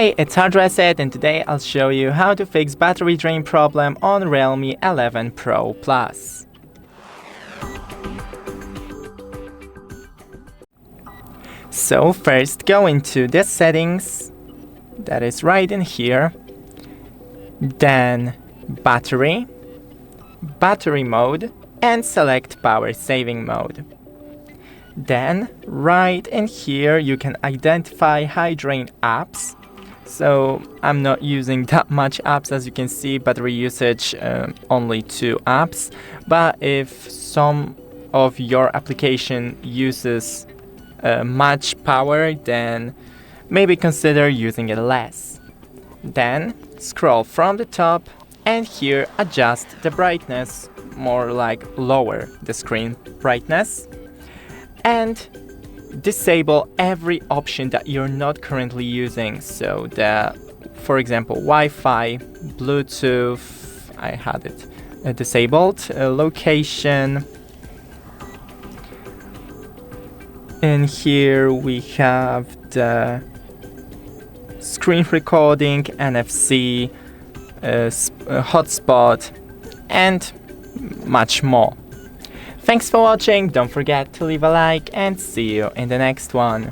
Hi, it's HardReset, and today I'll show you how to fix battery drain problem on Realme 11 Pro Plus. So first go into the settings, that is right in here, then battery mode, and select power saving mode. Then right in here you can identify high drain apps. So I'm not using that much apps, as you can see, battery usage only 2 apps. But if some of your application uses much power, then maybe consider using it less. Then scroll from the top and here adjust the brightness, more like lower the screen brightness, and disable every option that you're not currently using. So for example, Wi-Fi, Bluetooth, I had it disabled, location. In here we have the screen recording, NFC, hotspot, and much more. Thanks for watching, don't forget to leave a like and see you in the next one.